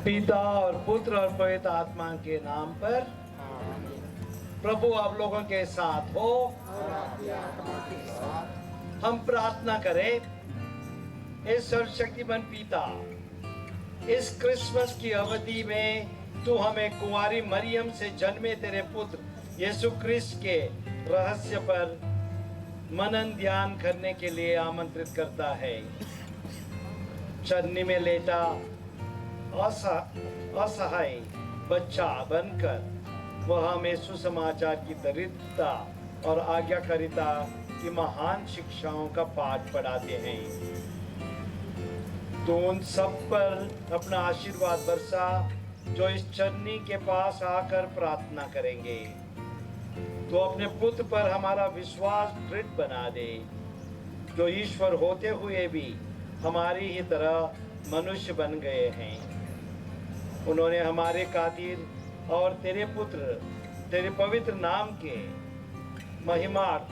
पिता और पुत्र और पवित्र आत्मा के नाम पर। प्रभु आप लोगों के साथ हो। हम प्रार्थना करें। इस सर्वशक्तिमान पिता, इस क्रिसमस की अवधि में तू हमें कुंवारी मरियम से जन्मे तेरे पुत्र यीशु क्रिस्त के रहस्य पर मनन ध्यान करने के लिए आमंत्रित करता है। चरनी में लेटा असहाय बच्चा बनकर वह हमें सुसमाचार की दरिद्रता और आज्ञाकारिता की महान शिक्षाओं का पाठ पढ़ाते हैं। तो उन सब पर अपना आशीर्वाद बरसा जो इस चरनी के पास आकर प्रार्थना करेंगे। तो अपने पुत्र पर हमारा विश्वास दृढ़ बना दे, जो ईश्वर होते हुए भी हमारी ही तरह मनुष्य बन गए हैं। उन्होंने हमारे खातिर और तेरे पुत्र तेरे पवित्र नाम के महिमार्थ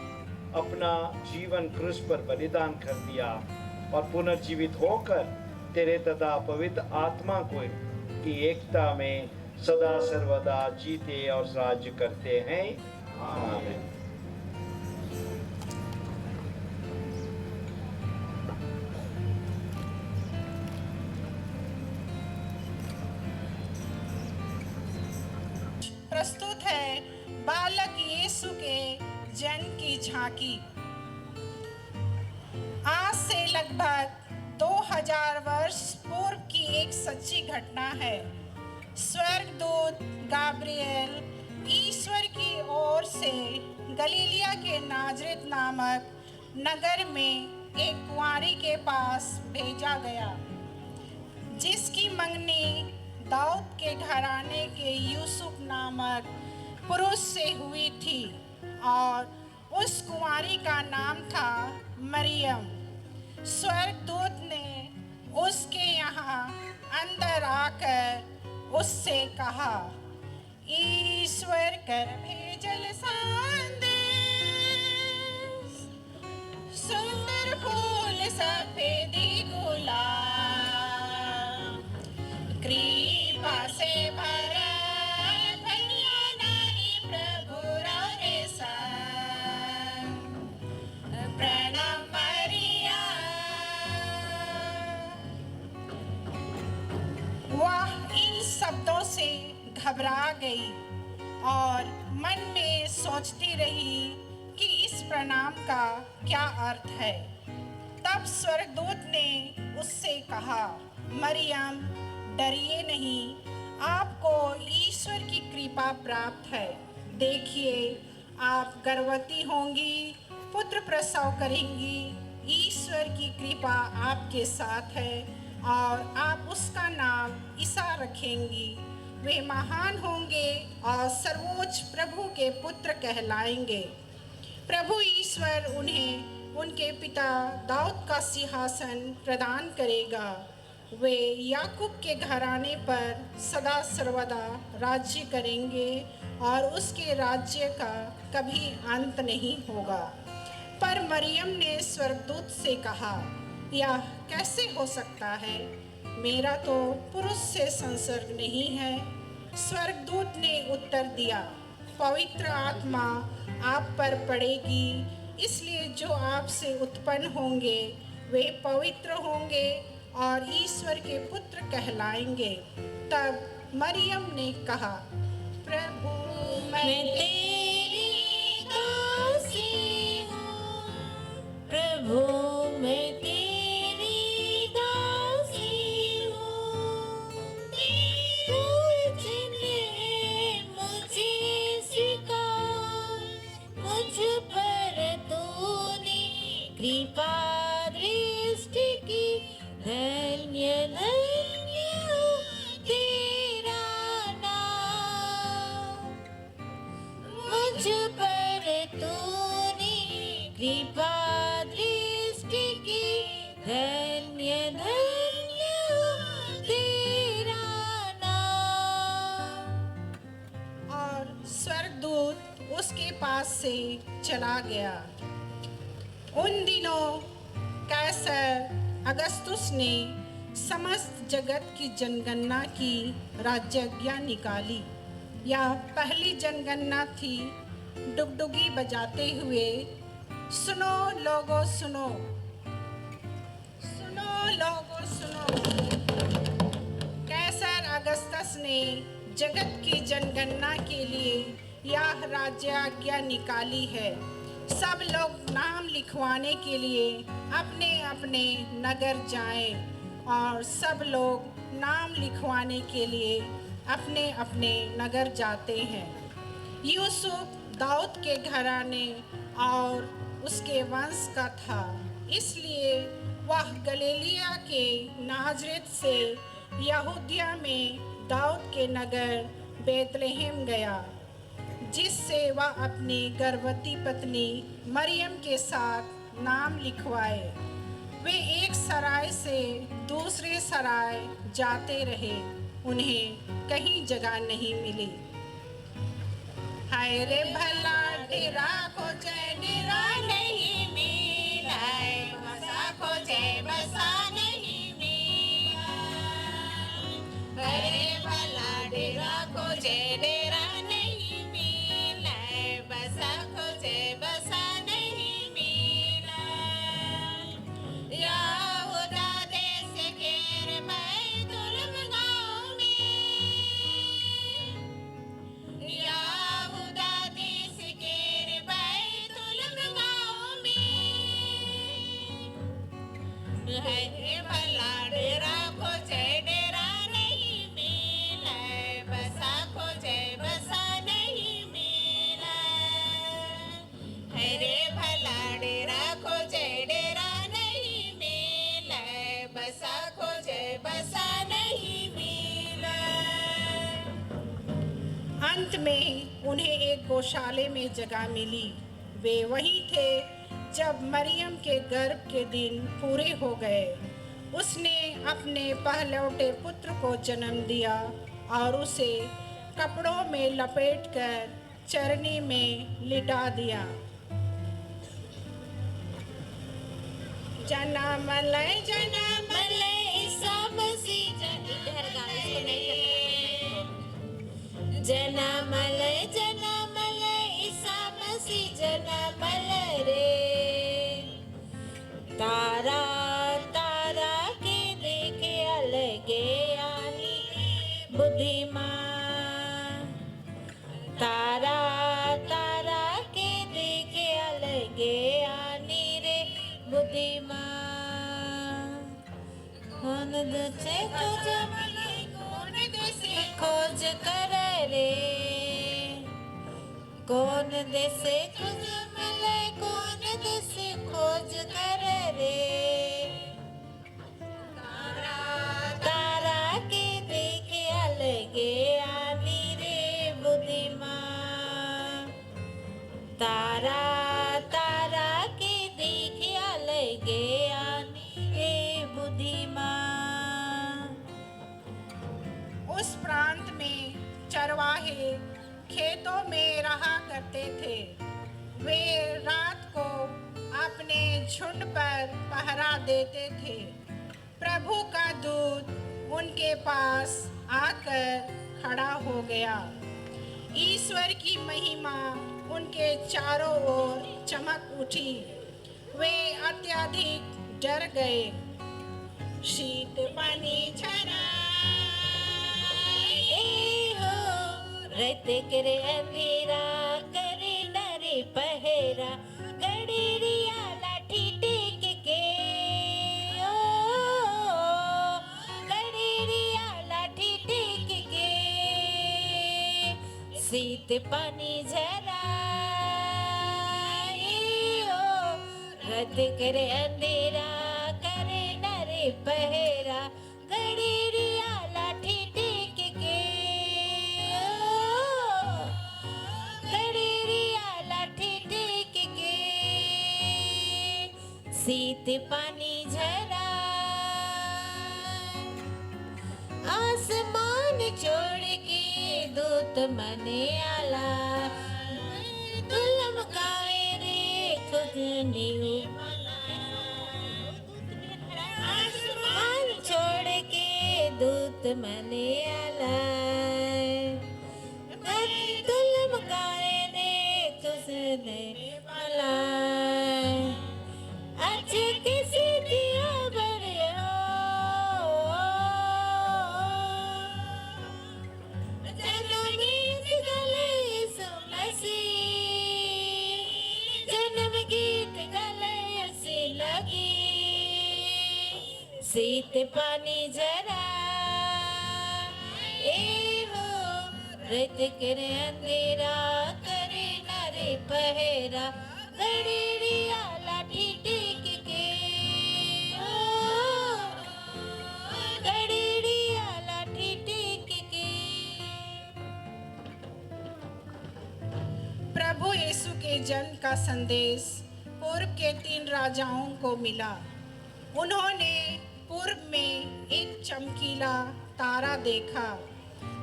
अपना जीवन क्रूस पर बलिदान कर दिया और पुनर्जीवित होकर तेरे तथा पवित्र आत्मा को की एकता में सदा सर्वदा जीते और राज्य करते हैं। आमीन। प्रस्तुत है बालक यीशु के जन्म की झांकी। आज से लगभग 2000 वर्ष पूर्व की एक सच्ची घटना है। स्वर्गदूत गाब्रिएल ईश्वर की ओर से गलीलिया के नाजरेत नामक नगर में एक कुंवारी के पास भेजा गया, जिसकी मंगनी दाऊद के घराने के यूसुफ नामक पुरुष से हुई थी और उस कुंवारी का नाम था मरियम। स्वर्गदूत ने उसके यहाँ अंदर आकर उससे कहा, ईश्वर कर भेजल संदेश, सुंदर फूल सफेदी गुलाब, कृपा से भरा धन्य नारी प्रभु रे संग, प्रणाम मरिया। वह इन शब्दों से घबरा गई और मन में सोचती रही कि इस प्रणाम का क्या अर्थ है। तब स्वर्गदूत ने उससे कहा, मरियम डरिए नहीं, आपको ईश्वर की कृपा प्राप्त है। देखिए, आप गर्भवती होंगी, पुत्र प्रसव करेंगी, ईश्वर की कृपा आपके साथ है और आप उसका नाम ईसा रखेंगी। वे महान होंगे और सर्वोच्च प्रभु के पुत्र कहलाएंगे। प्रभु ईश्वर उन्हें उनके पिता दाऊद का सिंहासन प्रदान करेगा। वे याकूब के घराने पर सदा सर्वदा राज्य करेंगे और उसके राज्य का कभी अंत नहीं होगा। पर मरियम ने स्वर्गदूत से कहा, यह कैसे हो सकता है? मेरा तो पुरुष से संसर्ग नहीं है। स्वर्गदूत ने उत्तर दिया, पवित्र आत्मा आप पर पड़ेगी, इसलिए जो आपसे उत्पन्न होंगे वे पवित्र होंगे और ईश्वर के पुत्र कहलाएंगे। तब मरियम ने कहा, प्रभु मैं तेरी दासी हूँ, प्रभु मैं तेरी दासी हूँ, तू जिन्हें मुझे स्वीकार, मुझ पर तूने कृपा दृष्टि की, धन्य धन्य तेरा नाम, मुझ पर तूने कृपा दृष्टि की, धन्य धन्य तेरा नाम। और स्वर्गदूत उसके पास से चला गया। उन दिनों कैसर अगस्तुस ने समस्त जगत की जनगणना की राज्याज्ञा निकाली। यह पहली जनगणना थी। डुगडुगी बजाते हुए सुनो लोगो सुनो, सुनो लोगो सुनो। कैसर अगस्तस ने जगत की जनगणना के लिए यह राज्याज्ञा निकाली है। सब लोग नाम लिखवाने के लिए अपने अपने नगर जाएं, और सब लोग नाम लिखवाने के लिए अपने अपने नगर जाते हैं। यूसुफ दाऊद के घराने और उसके वंश का था, इसलिए वह गलीलिया के नाजरेत से यहूदिया में दाऊद के नगर बेतलेहम गया, जिससे वह अपनी गर्भवती पत्नी मरियम के साथ नाम लिखवाए। वे एक सराय से दूसरे सराय जाते रहे, उन्हें कहीं जगह नहीं मिली। हाय रे भला डेरा खोजे, डेरा नहीं मिला, बसा खोजे बसा नहीं मिला। हाय रे भला डेरा खोजे, डेरा नहीं मिला, बसा खोजे बसा नहीं मिला। यहूदा देश के बैतुल गाँव में, यहूदा देश के बैतुल गाँव में, है भला डेरा खोजे, डेरा नहीं मिला, बसा खोजे बसा नहीं मिला। है रे भला डेरा खोजे, डेरा नहीं मिला, बसा खोजे बसा नहीं मिला। अंत में उन्हें एक गौशाले में जगह मिली। वे वहीं थे जब मरियम के गर्भ के दिन पूरे हो गए। उसने अपने पहलौठे पुत्र को जन्म दिया और उसे कपड़ों में लपेटकर चरनी में लिटा दिया। जनामलय जनामलय ईसा मसीह जनामलय जनामलय ईसा मसीह जनामलय रे। तारा तारा के देखे अलगे आनी बुद्धिमान, तारा तारा के देखे अलगे आनी रे बुद्धिमान। कौन दसे खोज कौन देसे खोज करे रे, कौन देसे खोज मले कौन देसे खोज करे रे। तारा तारा के देखे अलगे आनी रे बुद्धिमान, तारा तारा के देखे अलगे आनी रे बुद्धिमान। उस प्रांत में चरवाहे खेतों में रहा करते थे। वे रात को अपने झुंड पर पहरा देते थे। प्रभु का दूत उनके पास आकर खड़ा हो गया। ईश्वर की महिमा उनके चारों ओर चमक उठी। वे अत्यधिक डर गए। शीत पानी झरा रहते करे अंधेरा, करे डरे पहरा, गड़ेरिया लाठी टेक के ओ, गड़ेरिया लाठी टेक के। शीत पानी झरा रहते करे अंधेरा, करे डरे पहरा, गड़ेरिया लाठी टेक के शीत पानी झरा। आसमान छोड़ के दूत मने आला, दुल्हन गाए रे खुद न्यू। आसमान छोड़ मने आलाय तुलम कारे ने तुसने मलाय आज किसी दिया बरे हो जन्म गीत गले यीशु मसीह जन्म गीत गले ऐसी लगी सीत पानी जरा ए हो रत करे अंधेरा करे नारे पहेरा गड़ेड़िया लाठी टेक के गड़ेड़िया लाठी टेक के। प्रभु यीशु के जन्म का संदेश पूर्व के 3 राजाओं को मिला। उन्होंने पूर्व में एक चमकीला तारा देखा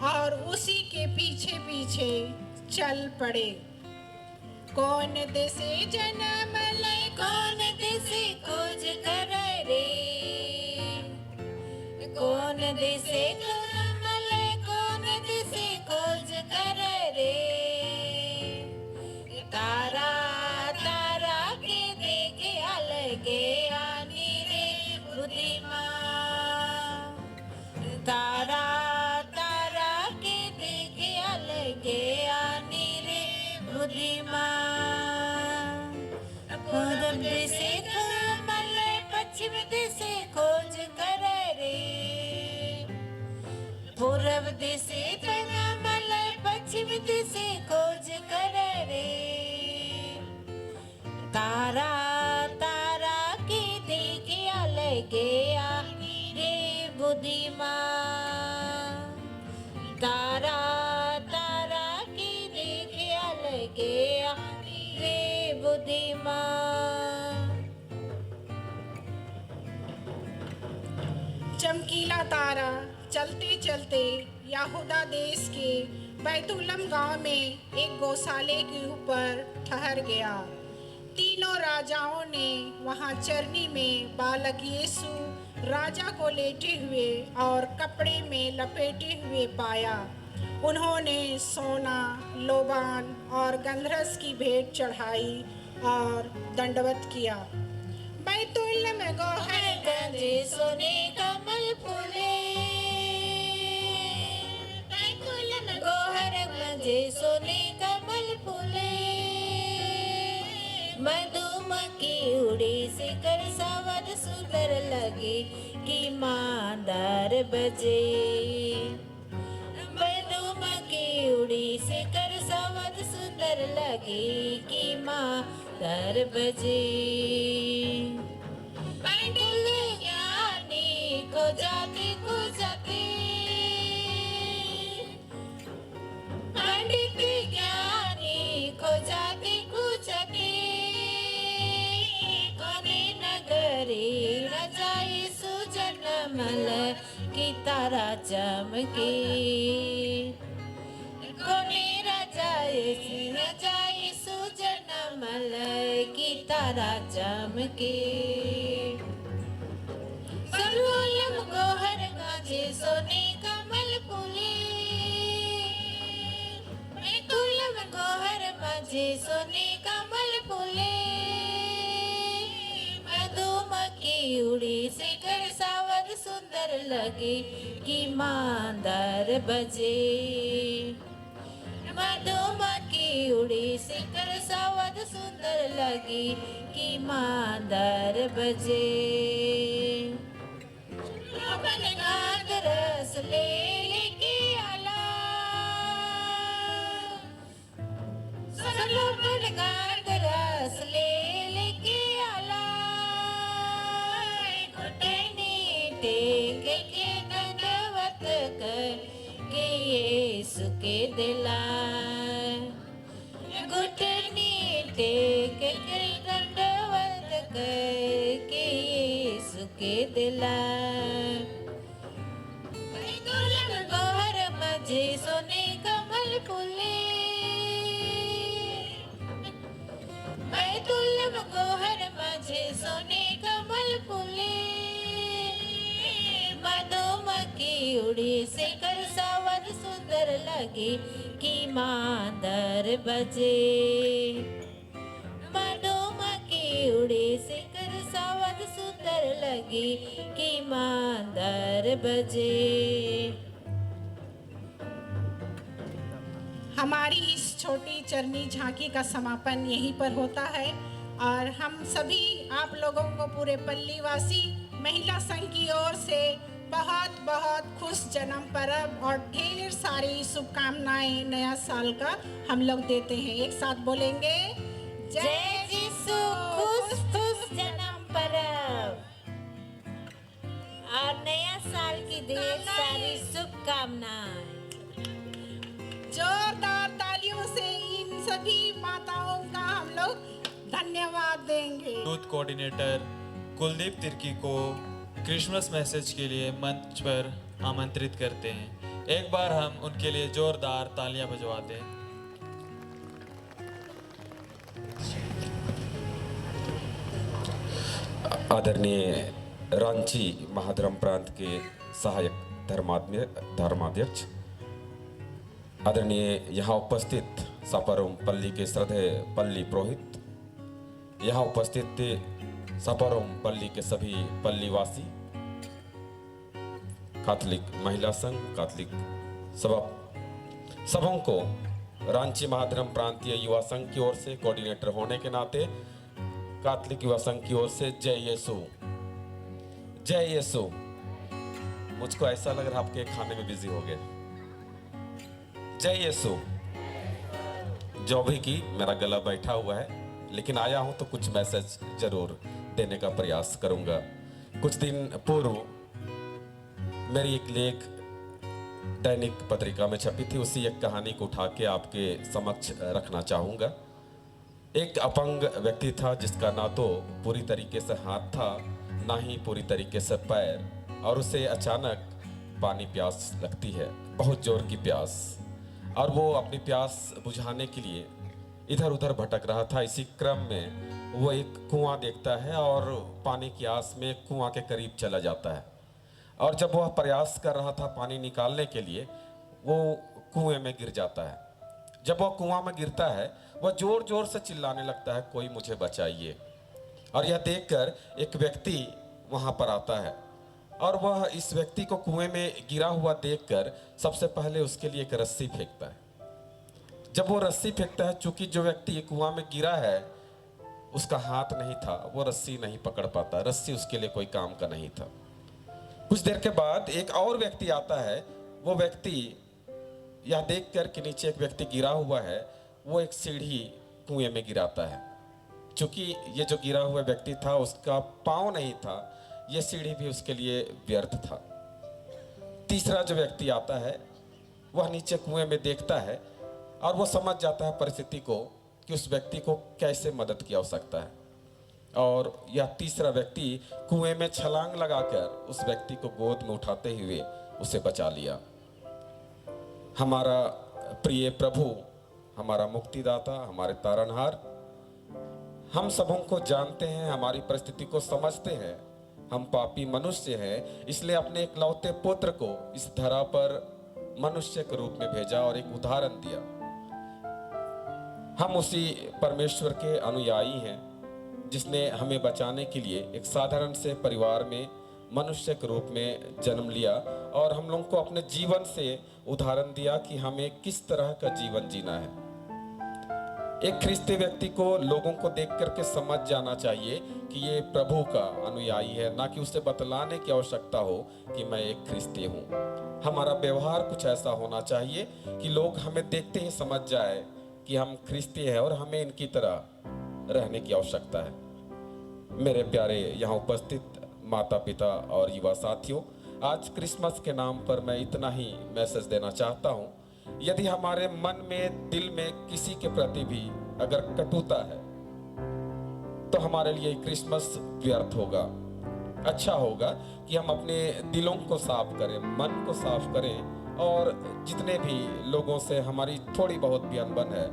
और उसी के पीछे पीछे चल पड़े। कौन देसे जन्म ले कौन देसे खोज करे रे कौन देसे जन्म ले कौन देसे खोज करे रे तारा तारा के देखे अलगे आनी रे बुद्धिमान तारा तारा के देखे अलगे आनी रे बुद्धिमान पूरब दिशे कमल पश्चिम दिशे खोज करे रे पूरब दिशे कमल पश्चिम दिशे खोज करे रे तारा तारा के देखे अलगे आनी रे बुद्धिमान तारा तारा के देखे अलगे आनी रे बुद्धिमान। चमकीला तारा चलते चलते यहूदा देश के बैतुलम गांव में एक गौशाले के ऊपर ठहर गया। तीनों राजाओं ने वहां चरनी में बालक यीशु राजा को लेटे हुए और कपड़े में लपेटे हुए पाया। उन्होंने सोना लोबान और गंधरस की भेंट चढ़ाई और दंडवत किया। बैतुलम गौहर गंजे सोने कमल फूले बैतुलम गौहर गंजे सोने कमल फूले मधुमक्खी उड़ी शिखर सवद सुंदर लगे कि मांदार बजे मधुमक्खी उड़ी शिखर सवद सुंदर लगे कि मांदार बजे पंडित ज्ञानी खो जाते पंडित ज्ञानी खो जाते कोने नगरी राजा यीशु जन्मल की तारा चमके कोने राजा यीशु जन्मल की तारा चमके सरोलम गोहर गाजे सोने कमल फूले बैतुलम गोहर गाजे सोने कमल फूले मधुमक्खी उड़ी शिखर सावध सुंदर लगे कि मांदार बजे मधुमक्खी उड़ी शिखर सावध सुंदर लगी कि मांदार बजे अपन गाद रस ले लेके आला सलोपन गाद रस ले लेके आला घुटने टेक के दंडवत कर के यीशु के दिला घुटने टेक के दंडवत कर के यीशु के दिला गोहर मजे सोने कमल फूले बैतुलम गोहर मजे सोने कमल फूले मधुमक्खी की उड़ी शिखर सावन सुंदर लगे कि मांदर बजे मधुमक्खी उड़ी शिखर सावन सुंदर लगे कि मांदर बजे। हमारी इस छोटी चरनी झांकी का समापन यहीं पर होता है और हम सभी आप लोगों को पूरे पल्लीवासी महिला संघ की ओर से बहुत बहुत खुश जन्म पर्व और ढेर सारी शुभकामनाएं नया साल का हम लोग देते हैं। एक साथ बोलेंगे जय यीशु खुश खुश जन्म पर्व और नया साल की ढेर सारी शुभकामनाएं। जोरदार तालियों से इन सभी माताओं का हम लोग धन्यवाद देंगे। यूथ कोऑर्डिनेटर कुलदीप तिर्की को क्रिसमस मैसेज के लिए मंच पर आमंत्रित करते हैं। एक बार हम उनके लिए जोरदार तालियां बजवाते हैं। आदरणीय रांची महाधर्म प्रांत के सहायक धर्माध्यक्ष, आदरणीय यहाँ उपस्थित सापारोम पल्ली के श्रद्धेय पल्ली पुरोहित, यहाँ उपस्थित सापारोम पल्ली के सभी पल्लीवासी, कैथोलिक महिला संघ, कैथोलिक सबों को रांची महाधर्म प्रांतीय युवा संघ की ओर से कोऑर्डिनेटर होने के नाते कैथोलिक युवा संघ की ओर से जय यीशु, जय यीशु। मुझको ऐसा लग रहा है आपके खाने में बिजी हो गए। जय यीशु। जो भी की मेरा गला बैठा हुआ है, लेकिन आया हूं तो कुछ मैसेज जरूर देने का प्रयास करूंगा। कुछ दिन पूर्व मेरी एक लेख दैनिक पत्रिका में छपी थी, उसी एक कहानी को उठा के आपके समक्ष रखना चाहूंगा। एक अपंग व्यक्ति था जिसका ना तो पूरी तरीके से हाथ था, ना ही पूरी तरीके से पैर, और उसे अचानक पानी प्यास लगती है, बहुत जोर की प्यास, और वो अपनी प्यास बुझाने के लिए इधर उधर भटक रहा था। इसी क्रम में वो एक कुआं देखता है और पानी की आस में कुआं के करीब चला जाता है। और जब वह प्रयास कर रहा था पानी निकालने के लिए, वो कुएं में गिर जाता है। जब वह कुआं में गिरता है, वह जोर जोर से चिल्लाने लगता है, कोई मुझे बचाइए। और यह देखकर एक व्यक्ति वहां पर आता है और वह इस व्यक्ति को कुएं में गिरा हुआ देखकर सबसे पहले उसके लिए एक रस्सी फेंकता है। जब वो रस्सी फेंकता है, चूंकि जो व्यक्ति कुआं में गिरा है उसका हाथ नहीं था, वो रस्सी नहीं पकड़ पाता, रस्सी उसके लिए कोई काम का नहीं था। कुछ देर के बाद एक और व्यक्ति आता है। वो व्यक्ति यह देखकर कि नीचे एक व्यक्ति गिरा हुआ है, वो एक सीढ़ी कुएं में गिराता है। चूंकि ये जो गिरा हुआ व्यक्ति था उसका पाँव नहीं था, ये सीढ़ी भी उसके लिए व्यर्थ था। तीसरा जो व्यक्ति आता है वह नीचे कुएं में देखता है और वो समझ जाता है परिस्थिति को कि उस व्यक्ति को कैसे मदद की आवश्यकता है, और यह तीसरा व्यक्ति कुएं में छलांग लगाकर उस व्यक्ति को गोद में उठाते हुए उसे बचा लिया। हमारा प्रिय प्रभु, हमारा मुक्तिदाता, हमारे तारनहार हम सबों को जानते हैं, हमारी परिस्थिति को समझते हैं। हम पापी मनुष्य हैं, इसलिए अपने इकलौते पुत्र को इस धरा पर मनुष्य के रूप में भेजा और एक उदाहरण दिया। हम उसी परमेश्वर के अनुयायी हैं जिसने हमें बचाने के लिए एक साधारण से परिवार में मनुष्य के रूप में जन्म लिया और हम लोगों को अपने जीवन से उदाहरण दिया कि हमें किस तरह का जीवन जीना है। एक ख्रिस्ती व्यक्ति को लोगों को देख करके समझ जाना चाहिए कि ये प्रभु का अनुयायी है, ना कि उसे बतलाने की आवश्यकता हो कि मैं एक ख्रिस्ती हूँ। हमारा व्यवहार कुछ ऐसा होना चाहिए कि लोग हमें देखते ही समझ जाए कि हम ख्रिस्ती हैं और हमें इनकी तरह रहने की आवश्यकता है। मेरे प्यारे यहाँ उपस्थित माता पिता और युवा साथियों, आज क्रिसमस के नाम पर मैं इतना ही मैसेज देना चाहता हूँ। यदि हमारे मन में, दिल में किसी के प्रति भी अगर कटुता है तो हमारे लिए क्रिसमस व्यर्थ होगा। अच्छा होगा कि हम अपने दिलों को साफ करें, मन को साफ करें, और जितने भी लोगों से हमारी थोड़ी बहुत भी अनबन है,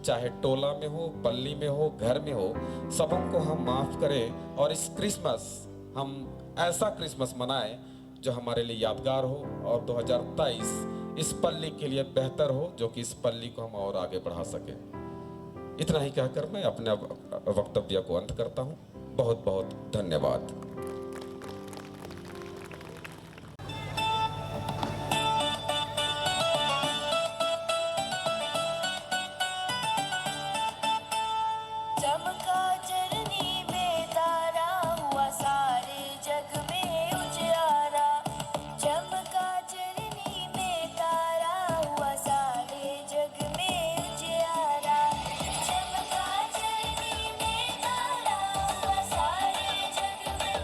चाहे टोला में हो, पल्ली में हो, घर में हो, सबों को हम माफ करें और इस क्रिसमस हम ऐसा क्रिसमस मनाएं जो हमारे लिए यादगार हो और 2023 इस पल्ली के लिए बेहतर हो, जो कि इस पल्ली को हम और आगे बढ़ा सके। इतना ही कहकर मैं अपने वक्तव्य को अंत करता हूँ। बहुत बहुत धन्यवाद। चमका चरनी में तारा हुआ सारे जग में उजियारा। चमका चरनी में तारा हुआ सारे जग में उजियारा। चमका चरनी में तारा हुआ सारे जग में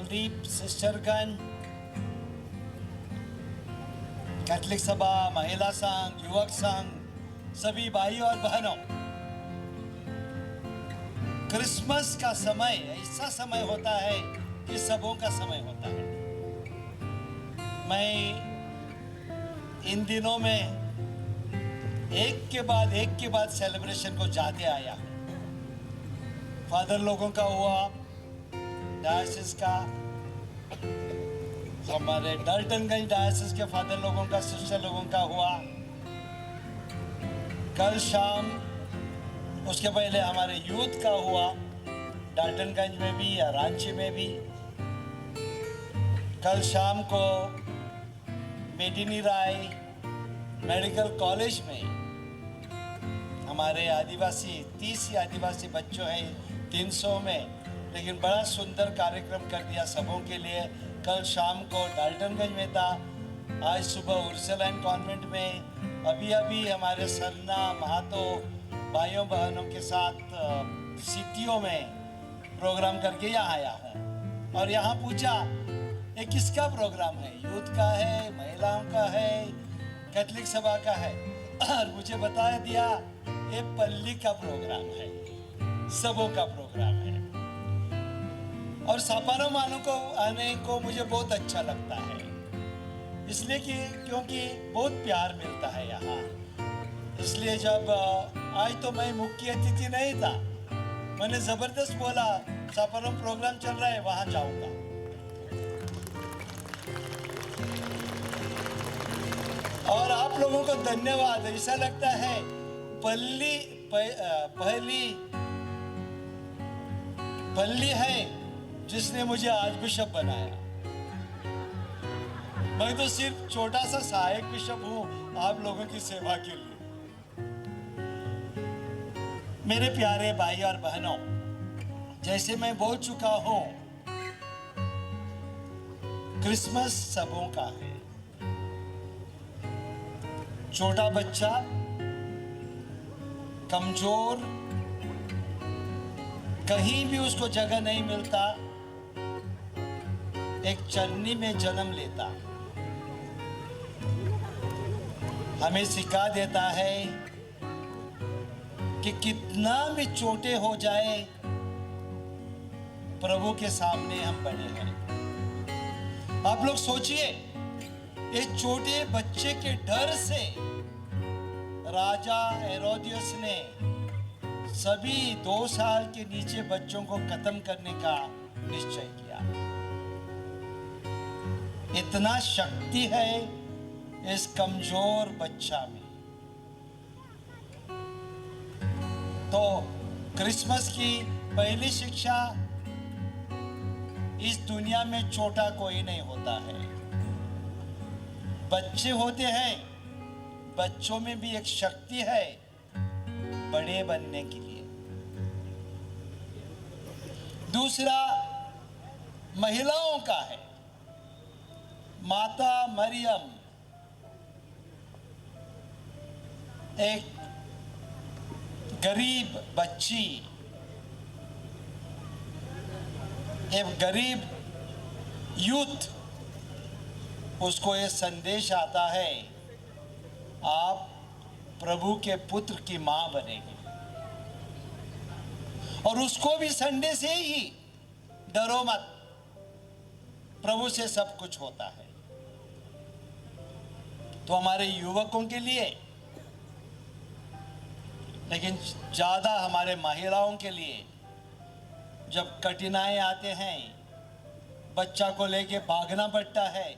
कुलदीप सिस्टरगण, कैथलिक सभा, महिला संघ, युवक संघ, सभी भाइयों और बहनों, क्रिसमस का समय ऐसा समय होता है कि सबों का समय होता है। मैं इन दिनों में एक के बाद सेलिब्रेशन को जाते आया हूं। फादर लोगों का हुआ, डायसिस का, हमारे डाल्टनगंज डायसिस के फादर लोगों का, सिस्टर लोगों का हुआ। कल शाम उसके पहले हमारे यूथ का हुआ, डाल्टनगंज में भी या रांची में भी। कल शाम को मेदिनी राय मेडिकल कॉलेज में हमारे आदिवासी 30 आदिवासी बच्चों हैं 300 में, लेकिन बड़ा सुंदर कार्यक्रम कर दिया सबों के लिए। कल शाम को डाल्टनगंज में था, आज सुबह उर्सुलाइन कॉन्वेंट में, अभी हमारे सरना महातो भाइयों बहनों के साथ सिटियों में प्रोग्राम करके यहाँ आया हूँ। और यहाँ पूछा ये किसका प्रोग्राम है, यूथ का है, महिलाओं का है, कैथलिक सभा का है? और मुझे बता दिया ये पल्ली का प्रोग्राम है, सबों का प्रोग्राम है। और सापानो मानो को आने को मुझे बहुत अच्छा लगता है, इसलिए कि क्योंकि बहुत प्यार मिलता है यहाँ। इसलिए जब आज तो मैं मुख्य अतिथि नहीं था, मैंने जबरदस्त बोला सापानो प्रोग्राम चल रहा है, वहां जाऊंगा। और आप लोगों को धन्यवाद। ऐसा लगता है पल्ली है जिसने मुझे आज बिशप बनाया। मैं तो सिर्फ छोटा सा सहायक बिशप हूं आप लोगों की सेवा के लिए। मेरे प्यारे भाई और बहनों, जैसे मैं बोल चुका हूं, क्रिसमस सबों का है। छोटा बच्चा, कमजोर, कहीं भी उसको जगह नहीं मिलता, एक चन्नी में जन्म लेता, हमें सिखा देता है कि कितना भी छोटे हो जाए, प्रभु के सामने हम बड़े हैं। आप लोग सोचिए, एक छोटे बच्चे के डर से राजा हेरोदियस ने सभी 2 साल के नीचे बच्चों को खत्म करने का निश्चय किया। इतना शक्ति है इस कमजोर बच्चा में। तो क्रिसमस की पहली शिक्षा, इस दुनिया में छोटा कोई नहीं होता है। बच्चे होते हैं, बच्चों में भी एक शक्ति है बड़े बनने के लिए। दूसरा महिलाओं का है। माता मरियम एक गरीब बच्ची, एक गरीब यूथ, उसको ये संदेश आता है आप प्रभु के पुत्र की मां बनेगी। और उसको भी संडे से ही डरो मत, प्रभु से सब कुछ होता है। तो हमारे युवकों के लिए, लेकिन ज्यादा हमारे महिलाओं के लिए, जब कठिनाई आते हैं, बच्चा को लेके भागना पड़ता है,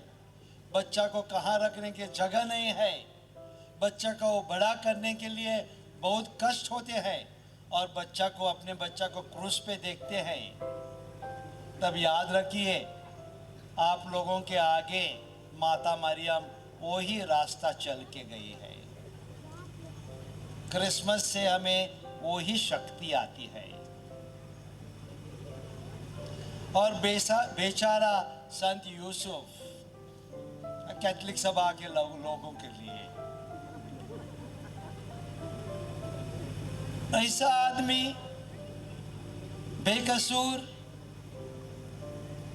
बच्चा को कहाँ रखने की जगह नहीं है, बच्चा को बड़ा करने के लिए बहुत कष्ट होते हैं, और बच्चा को, अपने बच्चा को क्रूस पे देखते हैं, तब याद रखिए आप लोगों के आगे माता मरियम वो ही रास्ता चल के गई है। क्रिसमस से हमें वो ही शक्ति आती है। और बेचारा संत यूसुफ, कैथलिक सभा के लोगों के लिए, ऐसा आदमी बेकसूर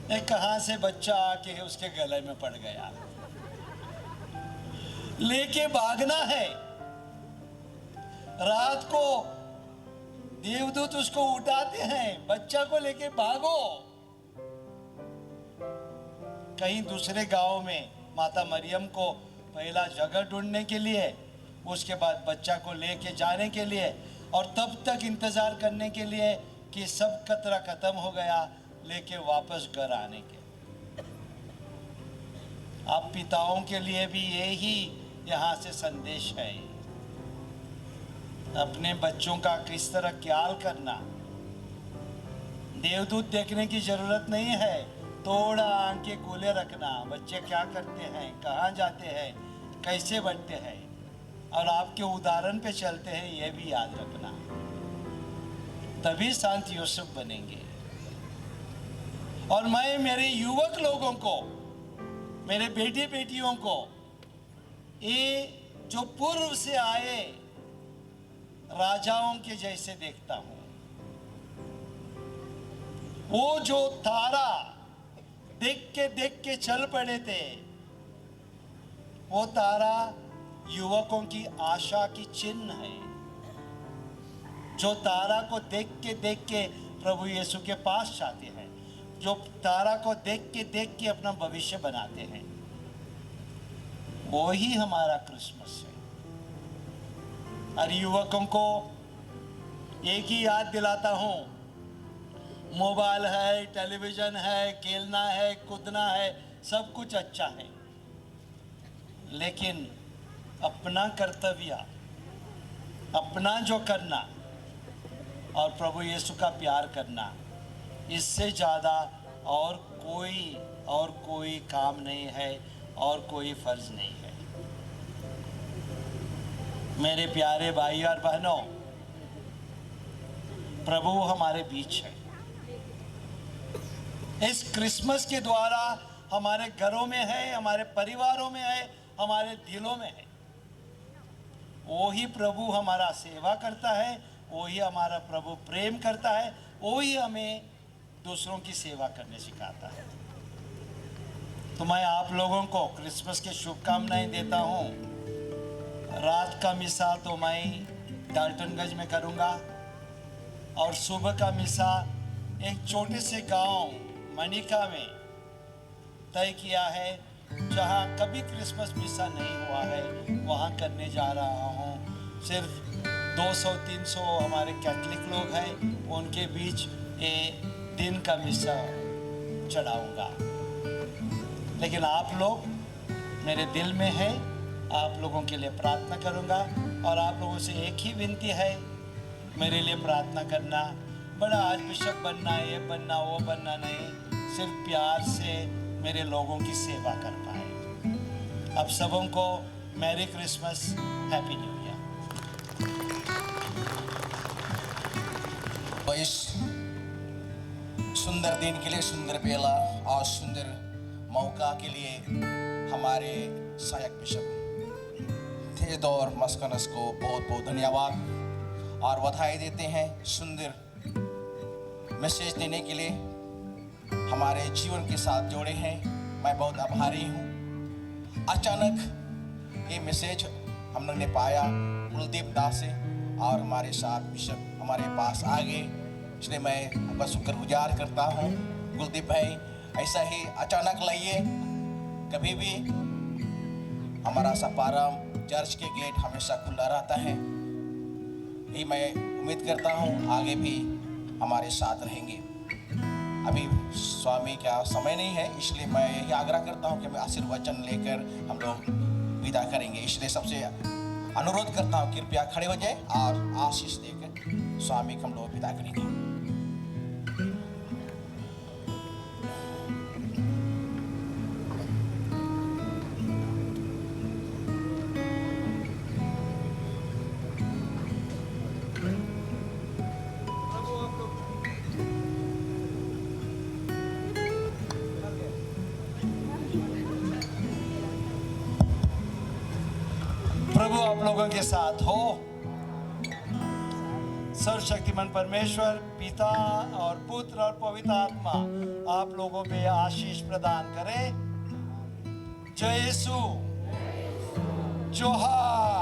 एक कहां से बच्चा आके उसके गले में पड़ गया, लेके भागना है। रात को देवदूत उसको उठाते हैं, बच्चा को लेके भागो। कहीं दूसरे गांव में माता मरियम को पहला जगह ढूंढने के लिए, उसके बाद बच्चा को लेके जाने के लिए, और तब तक इंतजार करने के लिए कि सब खतरा खत्म हो गया, लेके वापस घर आने के। आप पिताओं के लिए भी यही यहाँ से संदेश है, अपने बच्चों का किस तरह ख्याल करना। देवदूत देखने की जरूरत नहीं है, थोड़ा आंखें खोले रखना, बच्चे क्या करते हैं, कहाँ जाते हैं, कैसे बढ़ते हैं, और आपके उदाहरण पे चलते हैं, यह भी याद रखना। तभी संत यूसुफ बनेंगे। और मैं मेरे युवक लोगों को, मेरे बेटे बेटियों को, ये जो पूर्व से आए राजाओं के जैसे देखता हूं। वो जो तारा देख के चल पड़े थे, वो तारा युवकों की आशा की चिन्ह है, जो तारा को देख के प्रभु यीशु के पास जाते हैं, जो तारा को देख के अपना भविष्य बनाते हैं। वो ही हमारा क्रिसमस है। और युवकों को एक ही याद दिलाता हूं, मोबाइल है, टेलीविजन है, खेलना है, कूदना है, सब कुछ अच्छा है, लेकिन अपना कर्तव्य, अपना जो करना और प्रभु यीशु का प्यार करना, इससे ज़्यादा और कोई काम नहीं है और कोई फर्ज नहीं है। मेरे प्यारे भाई और बहनों, प्रभु हमारे बीच है। इस क्रिसमस के द्वारा हमारे घरों में है, हमारे परिवारों में है, हमारे दिलों में है। वो ही प्रभु हमारा सेवा करता है, वो ही हमारा प्रभु प्रेम करता है, वो ही हमें दूसरों की सेवा करने सिखाता है। तो मैं आप लोगों को क्रिसमस की शुभकामनाएं देता हूँ। रात का मिसा तो मैं डाल्टनगंज में करूँगा, और सुबह का मिसा एक छोटे से गांव मनिका में तय किया है, जहां कभी क्रिसमस मिसा नहीं हुआ है, वहां करने जा रहा हूं। सिर्फ 200-300 हमारे कैथलिक लोग हैं, उनके बीच ये दिन का मिसा चढ़ाऊंगा। लेकिन आप लोग मेरे दिल में है, आप लोगों के लिए प्रार्थना करूंगा, और आप लोगों से एक ही विनती है, मेरे लिए प्रार्थना करना। बड़ा आज बिशप बनना, ये बनना, वो बनना नहीं, सिर्फ प्यार से मेरे लोगों की सेवा कर पाए। अब सबों को merry Christmas, happy new year. तो इस सुंदर दिन के लिए, सुंदर बेला और सुंदर मौका के लिए हमारे सहायक बिशप थियोडोर मस्कनस को बहुत बहुत धन्यवाद और बधाई देते हैं। सुंदर मैसेज देने के लिए हमारे जीवन के साथ जोड़े हैं, मैं बहुत आभारी हूँ। अचानक ये मैसेज हम लोग ने पाया कुलदीप दास से, और हमारे साथ बिशप हमारे पास आ गए, इसलिए मैं आपका शुक्रगुजार करता हूँ। कुलदीप भाई, ऐसा ही अचानक लाइए, कभी भी हमारा सपारम चर्च के गेट हमेशा खुला रहता है। ये मैं उम्मीद करता हूँ आगे भी हमारे साथ रहेंगे। अभी स्वामी का समय नहीं है, इसलिए मैं यही आग्रह करता हूँ कि मैं आशीर्वचन लेकर हम लोग विदा करेंगे। इसलिए सबसे अनुरोध करता हूँ कृपया खड़े हो जाए और आशीष देकर स्वामी को हम लोग विदा करेंगे। प्रभु आप लोगों के साथ हो। सर्वशक्तिमान परमेश्वर पिता और पुत्र और पवित्र आत्मा आप लोगों पे आशीष प्रदान करे। जय यीशु जोहार।